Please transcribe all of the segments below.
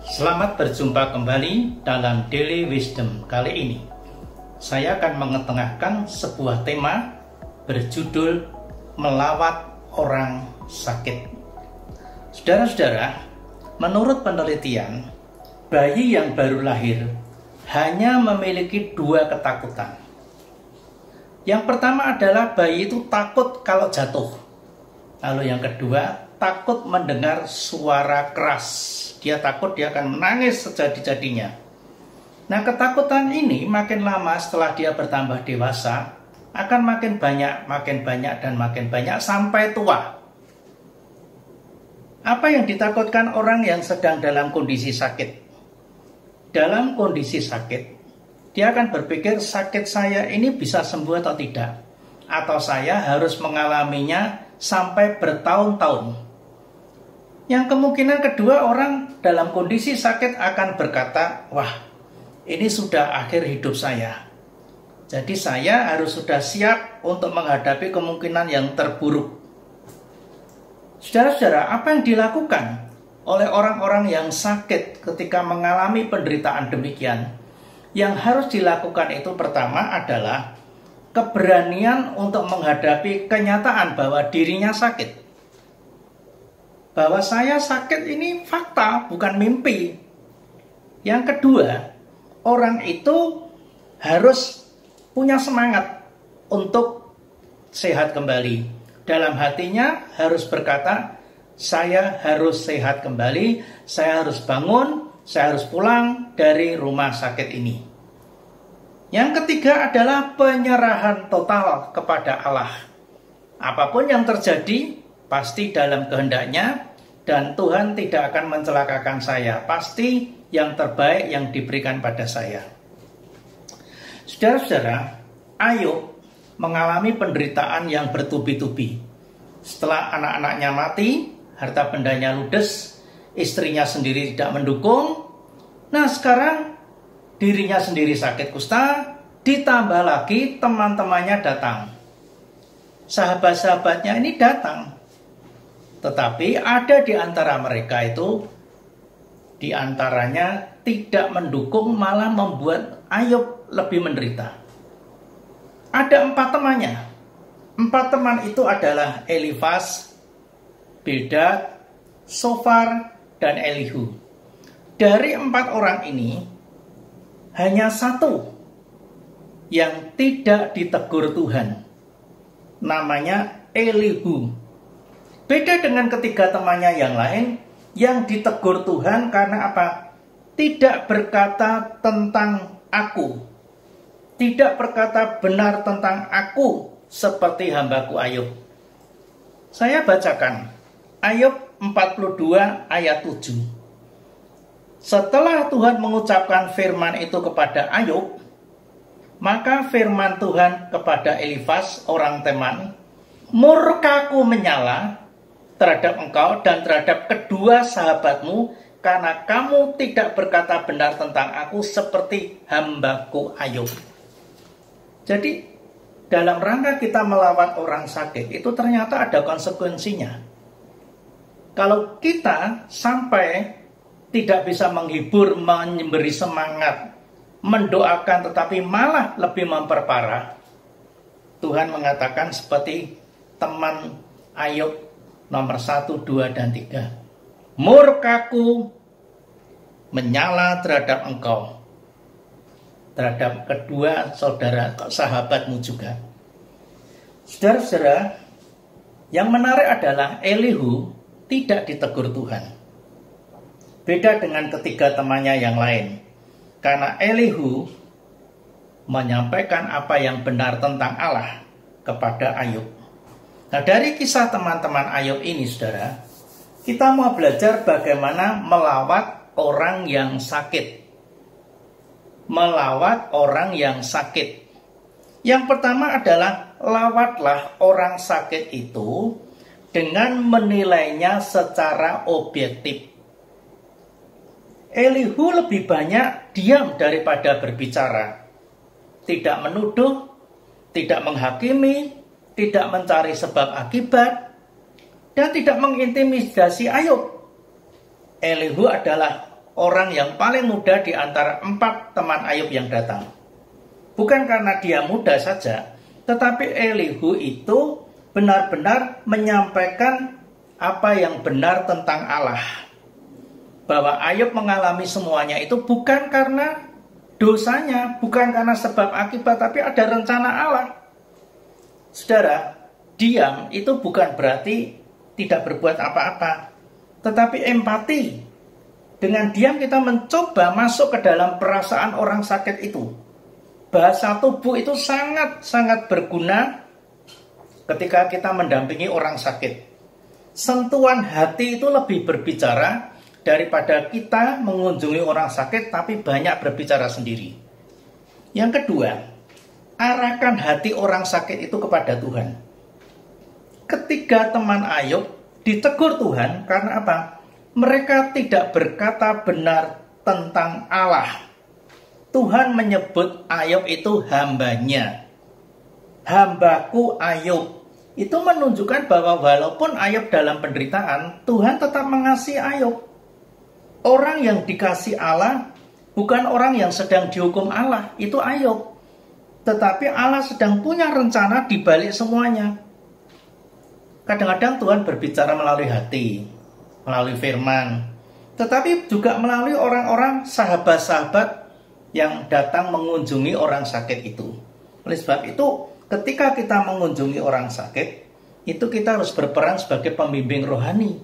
Selamat berjumpa kembali dalam Daily Wisdom. Kali ini saya akan mengetengahkan sebuah tema berjudul melawat orang sakit. Saudara-saudara, menurut penelitian, bayi yang baru lahir hanya memiliki dua ketakutan. Yang pertama adalah bayi itu takut kalau jatuh. Lalu yang kedua, takut mendengar suara keras. Dia takut dia akan menangis sejadi-jadinya. Nah, ketakutan ini makin lama setelah dia bertambah dewasa akan makin banyak sampai tua. Apa yang ditakutkan orang yang sedang dalam kondisi sakit? Dalam kondisi sakit, dia akan berpikir sakit saya ini bisa sembuh atau tidak, atau saya harus mengalaminya sampai bertahun-tahun. Yang kemungkinan kedua, orang dalam kondisi sakit akan berkata, wah, ini sudah akhir hidup saya. Jadi saya harus sudah siap untuk menghadapi kemungkinan yang terburuk. Saudara-saudara, apa yang dilakukan oleh orang-orang yang sakit ketika mengalami penderitaan demikian? Yang harus dilakukan itu pertama adalah keberanian untuk menghadapi kenyataan bahwa dirinya sakit. Bahwa saya sakit ini fakta, bukan mimpi. Yang kedua, orang itu harus punya semangat untuk sehat kembali. Dalam hatinya harus berkata, saya harus sehat kembali, saya harus bangun, saya harus pulang dari rumah sakit ini. Yang ketiga adalah penyerahan total kepada Allah. Apapun yang terjadi, pasti dalam kehendaknya, dan Tuhan tidak akan mencelakakan saya. Pasti yang terbaik yang diberikan pada saya. Saudara-saudara, Ayub mengalami penderitaan yang bertubi-tubi. Setelah anak-anaknya mati, harta bendanya ludes, istrinya sendiri tidak mendukung. Nah, sekarang dirinya sendiri sakit kusta, ditambah lagi teman-temannya datang. Sahabat-sahabatnya ini datang. Tetapi ada di antara mereka itu, di antaranya tidak mendukung, malah membuat Ayub lebih menderita. Ada 4 temannya. 4 teman itu adalah Elifaz, Bildad, Sofar, dan Elihu. Dari 4 orang ini, hanya 1 yang tidak ditegur Tuhan. Namanya Elihu. Beda dengan ketiga temannya yang lain, yang ditegur Tuhan karena apa? Tidak berkata tentang aku. Tidak berkata benar tentang aku seperti hambaku Ayub. Saya bacakan Ayub 42 ayat 7. Setelah Tuhan mengucapkan firman itu kepada Ayub, maka firman Tuhan kepada Elifaz orang Teman, murkaku menyala terhadap engkau dan terhadap kedua sahabatmu, karena kamu tidak berkata benar tentang aku seperti hambaku Ayub. Jadi dalam rangka kita melawan orang sakit itu ternyata ada konsekuensinya. Kalau kita sampai tidak bisa menghibur, memberi semangat, mendoakan tetapi malah lebih memperparah, Tuhan mengatakan seperti teman Ayub nomor 1, 2, dan 3. Murkaku menyala terhadap engkau, terhadap kedua saudara sahabatmu juga. Saudara-saudara, yang menarik adalah Elihu tidak ditegur Tuhan. Beda dengan ketiga temannya yang lain. Karena Elihu menyampaikan apa yang benar tentang Allah kepada Ayub. Nah, dari kisah teman-teman Ayub ini, saudara, kita mau belajar bagaimana melawat orang yang sakit. Melawat orang yang sakit. Yang pertama adalah lawatlah orang sakit itu dengan menilainya secara objektif. Elihu lebih banyak diam daripada berbicara. Tidak menuduh, tidak menghakimi, tidak mencari sebab akibat, dan tidak mengintimidasi Ayub. Elihu adalah orang yang paling muda di antara 4 teman Ayub yang datang. Bukan karena dia muda saja, tetapi Elihu itu benar-benar menyampaikan apa yang benar tentang Allah. Bahwa Ayub mengalami semuanya itu bukan karena dosanya, bukan karena sebab akibat, tapi ada rencana Allah. Saudara, diam itu bukan berarti tidak berbuat apa-apa, tetapi empati. Dengan diam kita mencoba masuk ke dalam perasaan orang sakit itu. Bahasa tubuh itu sangat-sangat berguna ketika kita mendampingi orang sakit. Sentuhan hati itu lebih berbicara daripada kita mengunjungi orang sakit tapi banyak berbicara sendiri. Yang kedua, arahkan hati orang sakit itu kepada Tuhan. Ketiga teman Ayub ditegur Tuhan karena apa? Mereka tidak berkata benar tentang Allah. Tuhan menyebut Ayub itu hambanya. Hambaku Ayub. Itu menunjukkan bahwa walaupun Ayub dalam penderitaan, Tuhan tetap mengasihi Ayub. Orang yang dikasih Allah bukan orang yang sedang dihukum Allah, itu Ayub. Tetapi Allah sedang punya rencana di balik semuanya. Kadang-kadang Tuhan berbicara melalui hati, melalui firman, tetapi juga melalui orang-orang sahabat-sahabat yang datang mengunjungi orang sakit itu. Oleh sebab itu, ketika kita mengunjungi orang sakit, itu kita harus berperan sebagai pembimbing rohani.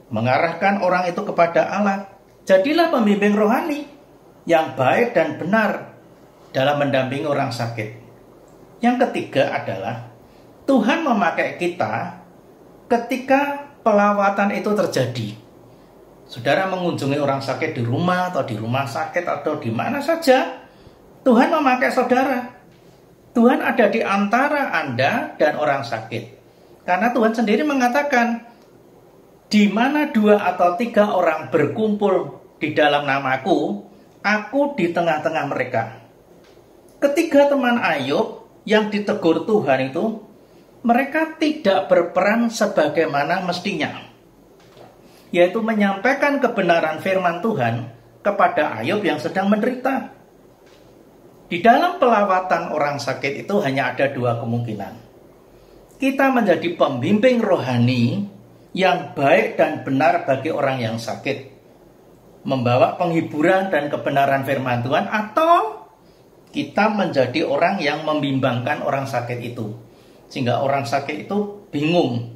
Mengarahkan orang itu kepada Allah. Jadilah pembimbing rohani yang baik dan benar dalam mendampingi orang sakit. Yang ketiga adalah Tuhan memakai kita ketika pelawatan itu terjadi. Saudara mengunjungi orang sakit di rumah atau di rumah sakit atau di mana saja, Tuhan memakai saudara. Tuhan ada di antara Anda dan orang sakit. Karena Tuhan sendiri mengatakan, di mana 2 atau 3 orang berkumpul di dalam namaku, aku di tengah-tengah mereka. Ketiga teman Ayub yang ditegur Tuhan itu, mereka tidak berperan sebagaimana mestinya, yaitu menyampaikan kebenaran firman Tuhan kepada Ayub yang sedang menderita. Di dalam pelawatan orang sakit itu hanya ada 2 kemungkinan. Kita menjadi pembimbing rohani yang baik dan benar bagi orang yang sakit, membawa penghiburan dan kebenaran firman Tuhan, atau kita menjadi orang yang membimbangkan orang sakit itu, sehingga orang sakit itu bingung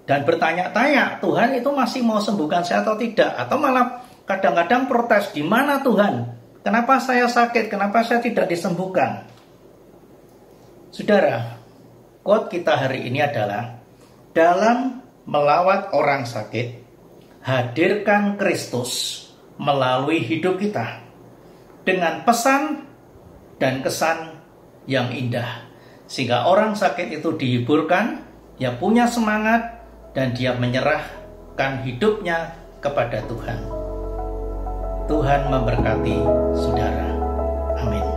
dan bertanya-tanya, Tuhan itu masih mau sembuhkan saya atau tidak? Atau malah kadang-kadang protes, di mana Tuhan? Kenapa saya sakit? Kenapa saya tidak disembuhkan? Saudara, quote kita hari ini adalah, dalam melawat orang sakit, hadirkan Kristus melalui hidup kita dengan pesan dan kesan yang indah, sehingga orang sakit itu dihiburkan, dia punya semangat, dan dia menyerahkan hidupnya kepada Tuhan. Tuhan memberkati saudara. Amin.